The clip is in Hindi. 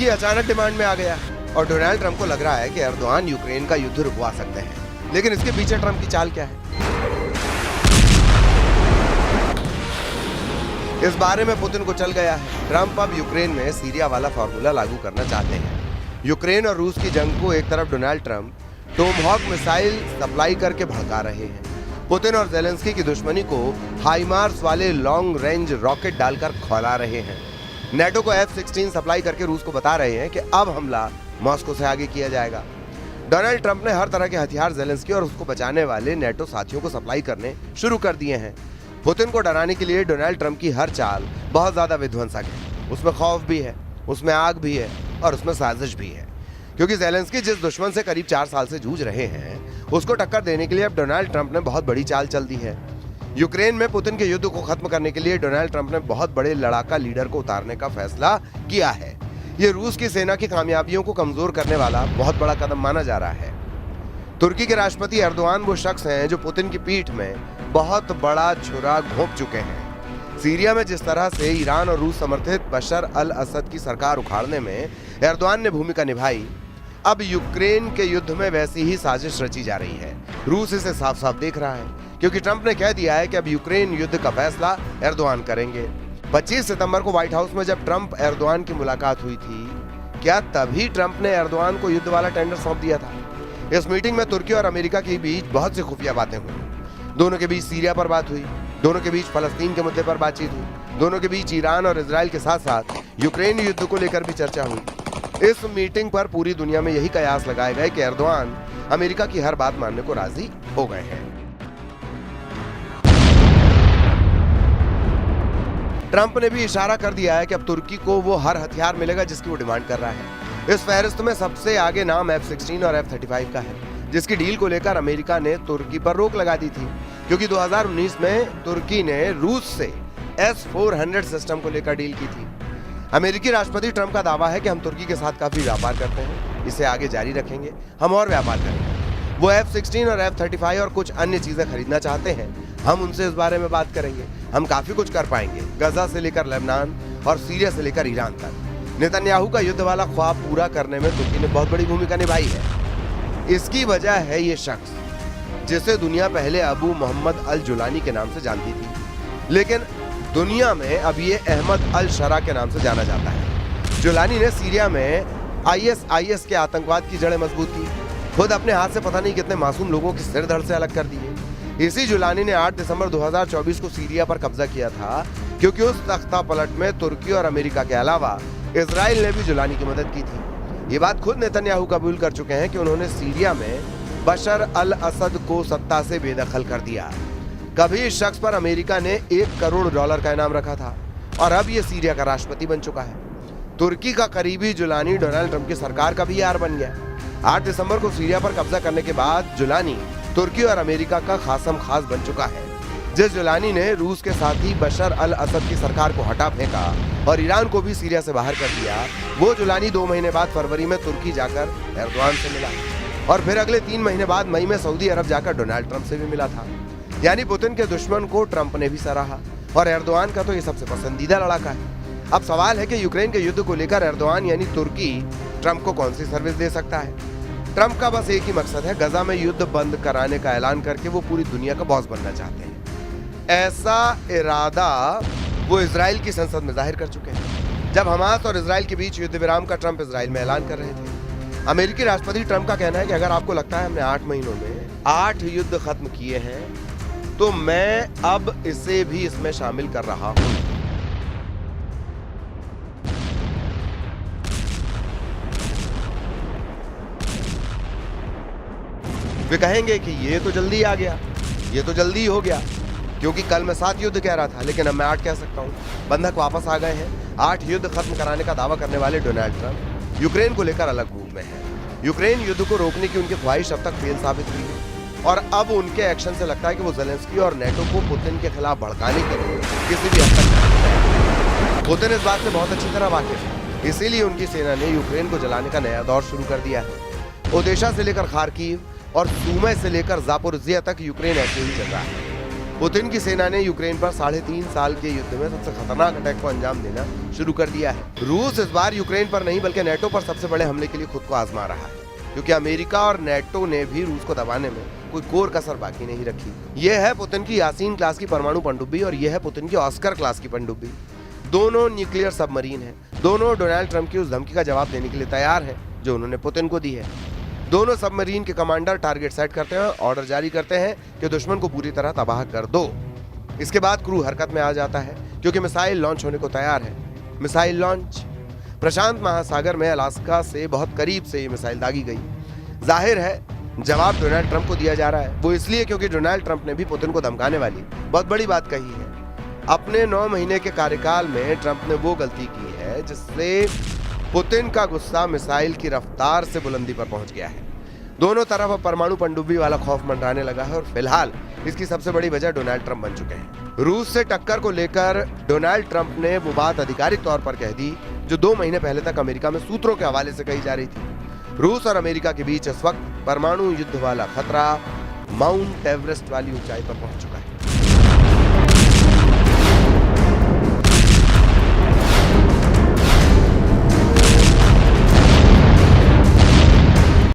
तुर्की अचानक डिमांड में आ गया और डोनाल्ड ट्रंप को लग रहा है कि एर्दोआन यूक्रेन का युद्ध रुकवा सकते हैं। लेकिन इसके पीछे ट्रंप की चाल क्या है, इस बारे में पुतिन को चल गया है। ट्रंप अब यूक्रेन में सीरिया वाला फॉर्मूला लागू करना चाहते हैं। यूक्रेन और रूस की जंग को एक तरफ Donald Trump Tomahawk missile supply करके भड़का रहे हैं। पुतिन और जेलेंस्की की दुश्मनी को हाइमार्स वाले लॉन्ग रेंज रॉकेट डालकर खौला रहे हैं। नेटो को F-16 सप्लाई करके रूस को बता रहे हैं कि अब हमला मॉस्को से आगे किया जाएगा। डोनाल्ड ट्रंप ने हर तरह के हथियार जेलेंस्की और उसको बचाने वाले नेटो साथियों को सप्लाई करने शुरू कर दिए हैं। पुतिन को डराने के लिए डोनाल्ड ट्रंप की हर चाल बहुत ज्यादा विध्वंसक है। उसमें खौफ भी है, उसमें आग भी है और उसमें साजिश भी है। क्योंकि जेलेंस्की जिस दुश्मन से करीब 4 साल से जूझ रहे हैं, उसको टक्कर देने के लिए अब डोनाल्ड ट्रंप ने बहुत बड़ी चाल चल दी है। यूक्रेन में पुतिन के युद्ध को खत्म करने के लिए डोनाल्ड ट्रंप ने बहुत बड़े लड़ाका लीडर को उतारने का फैसला किया है। ये रूस की सेना की कामयाबियों को कमजोर करने वाला बहुत बड़ा कदम माना जा रहा है। तुर्की के राष्ट्रपति एर्दोआन वो शख्स हैं जो पुतिन की पीठ में बहुत बड़ा छुरा घोंप चुके हैं। सीरिया में जिस तरह से ईरान और रूस समर्थित बशर अल असद की सरकार उखाड़ने में एर्दोआन ने भूमिका निभाई, अब यूक्रेन के युद्ध में वैसी ही साजिश रची जा रही है। रूस इसे साफ साफ देख रहा है क्योंकि ट्रंप ने कह दिया है कि अब यूक्रेन युद्ध का फैसला एर्दोआन करेंगे। 25 सितंबर को व्हाइट हाउस में जब ट्रंप एर्दोआन की मुलाकात हुई थी, क्या तभी ट्रंप ने एर्दोआन को युद्ध वाला टेंडर सौंप दिया था? इस मीटिंग में तुर्की और अमेरिका के बीच बहुत सी खुफिया बातें हुई। दोनों के बीच सीरिया पर बात हुई, दोनों के बीच फलस्तीन के मुद्दे पर बातचीत हुई, दोनों के बीच ईरान और इजराइल के साथ साथ यूक्रेन युद्ध को लेकर भी चर्चा हुई। इस मीटिंग पर पूरी दुनिया में यही कयास लगाए गए कि एर्दोआन अमेरिका की हर बात मानने को राजी हो गए हैं। ट्रंप ने भी इशारा कर दिया है कि अब तुर्की को वो हर हथियार मिलेगा जिसकी वो डिमांड कर रहा है। इस फहरिस्त में सबसे आगे नाम F-16 और F-35 का है, जिसकी डील को लेकर अमेरिका ने तुर्की पर रोक लगा दी थी क्योंकि 2019 में तुर्की ने रूस से S-400 सिस्टम को लेकर डील की थी। अमेरिकी राष्ट्रपति ट्रंप का दावा है कि हम तुर्की के साथ काफी व्यापार करते हैं, इसे आगे जारी रखेंगे, हम और व्यापार करेंगे। वो F-16 और F-35 और कुछ अन्य चीजें खरीदना चाहते हैं, हम उनसे इस बारे में बात करेंगे। हम काफी कुछ कर पाएंगे, गजा से लेकर लेबनान और सीरिया से लेकर ईरान तक। नेतन्याहू का युद्ध वाला ख्वाब पूरा करने में तुर्की ने बहुत बड़ी भूमिका निभाई है। इसकी वजह है ये शख्स जिसे दुनिया पहले अबू मोहम्मद अल जुलानी के नाम से जानती थी, लेकिन दुनिया में अब ये अहमद अल शरा के नाम से जाना जाता है। जुलानी ने सीरिया में ISIS के आतंकवाद की जड़ें मजबूत की, खुद अपने हाथ से पता नहीं कितने मासूम लोगों की सिर धड़ से अलग कर दिए। इसी जुलानी ने 8 दिसंबर 2024 को सीरिया पर कब्जा किया था क्योंकि उस तख्ता पलट में तुर्की और अमेरिका के अलावा इजराइल ने भी जुलानी की मदद की थी। ये बात खुद नेतन्याहू कबूल कर चुके हैं कि उन्होंने सीरिया में बशर अल असद को सत्ता से बेदखल कर दिया। कभी इस शख्स पर अमेरिका ने $1 करोड़ का इनाम रखा था और अब ये सीरिया का राष्ट्रपति बन चुका है। तुर्की का करीबी जुलानी डोनाल्ड ट्रंप की सरकार का भी यार बन गया। 8 दिसंबर को सीरिया पर कब्जा करने के बाद जुलानी तुर्की और अमेरिका का खासम खास बन चुका है। जिस जुलानी ने रूस के साथ ही बशर अल असद की सरकार को हटा फेंका और ईरान को भी सीरिया से बाहर कर दिया, वो जुलानी 2 महीने बाद फरवरी में तुर्की जाकर एर्दोआन से मिला और फिर अगले 3 महीने बाद मई में सऊदी अरब जाकर डोनाल्ड ट्रंप से भी मिला था। यानी पुतिन के दुश्मन को ट्रंप ने भी सराहा और एर्दोआन का तो ये सबसे पसंदीदा लड़ाका है। अब सवाल है कि यूक्रेन के युद्ध को लेकर एर्दोआन यानी तुर्की ट्रंप को कौन सी सर्विस दे सकता है। ट्रंप का बस एक ही मकसद है, गजा में युद्ध बंद कराने का ऐलान करके वो पूरी दुनिया का बॉस बनना चाहते हैं। ऐसा इरादा वो इजराइल की संसद में जाहिर कर चुके हैं जब हमास और इजराइल के बीच युद्ध विराम का ट्रंप इजराइल में ऐलान कर रहे थे। अमेरिकी राष्ट्रपति ट्रंप का कहना है कि अगर आपको लगता है हमने 8 महीनों में 8 युद्ध खत्म किए हैं तो मैं अब इसे भी इसमें शामिल कर रहा हूं। वे कहेंगे कि ये तो जल्दी आ गया, ये तो जल्दी हो गया, क्योंकि कल मैं 7 युद्ध कह रहा था लेकिन अब मैं 8 कह सकता हूँ। बंधक वापस आ गए हैं। 8 युद्ध खत्म कराने का दावा करने वाले डोनाल्ड ट्रंप यूक्रेन को लेकर अलग मूड में है। यूक्रेन युद्ध को रोकने की उनकी ख्वाहिश अब तक फेल साबित हुई है और अब उनके एक्शन से लगता है कि वो जेलेंस्की और नेटो को पुतिन के खिलाफ भड़काने के लिए किसी भी हद तक जा सकते हैं। पुतिन इस बात से बहुत अच्छी तरह वाकिफ है, इसीलिए उनकी सेना ने यूक्रेन को जलाने का नया दौर शुरू कर दिया है। ओदेशा से लेकर खार्किव और सूमे से लेकर जापोरिजिया तक यूक्रेन ऐसे ही चल रहा है। पुतिन की सेना ने यूक्रेन पर 3.5 साल के युद्ध में सबसे खतरनाक अटैक को अंजाम देना शुरू कर दिया है। रूस इस बार यूक्रेन पर नहीं बल्कि नेटो पर सबसे बड़े हमले के लिए खुद को आजमा रहा है, क्योंकि अमेरिका और नेटो ने भी रूस को दबाने में कोई कोर कसर बाकी नहीं रखी। यह है पुतिन की यासीन क्लास की परमाणु पनडुब्बी और यह है पुतिन की ऑस्कर क्लास की पनडुब्बी। दोनों न्यूक्लियर सबमरीन हैं। दोनों डोनाल्ड ट्रंप की उस धमकी का जवाब देने के लिए तैयार हैं जो उन्होंने पुतिन को दी है। दोनों सबमरीन के कमांडर टारगेट सेट करते हैं, ऑर्डर जारी करते हैं कि दुश्मन को पूरी तरह तबाह कर दो। इसके बाद क्रू हरकत में आ जाता है क्योंकि मिसाइल लॉन्च होने को तैयार है। मिसाइल लॉन्च प्रशांत महासागर में अलास्का से बहुत करीब से ये मिसाइल दागी गई। जाहिर है जवाब डोनाल्ड ट्रंप को दिया जा रहा है। वो इसलिए क्योंकि डोनाल्ड ट्रंप ने भी पुतिन को धमकाने वाली बहुत बड़ी बात कही है। अपने 9 महीने के कार्यकाल में ट्रंप ने वो गलती की है जिससे पुतिन का गुस्सा मिसाइल की रफ्तार से बुलंदी पर पहुंच गया है। दोनों तरफ अब परमाणु पनडुब्बी वाला खौफ मंडराने लगा है और फिलहाल इसकी सबसे बड़ी वजह डोनाल्ड ट्रंप बन चुके हैं। रूस से टक्कर को लेकर डोनाल्ड ट्रंप ने वो बात आधिकारिक तौर पर कह दी जो 2 महीने पहले तक अमेरिका में सूत्रों के हवाले से कही जा रही थी। रूस और अमेरिका के बीच इस वक्त परमाणु युद्ध वाला खतरा माउंट एवरेस्ट वाली ऊंचाई पर पहुंच चुका है।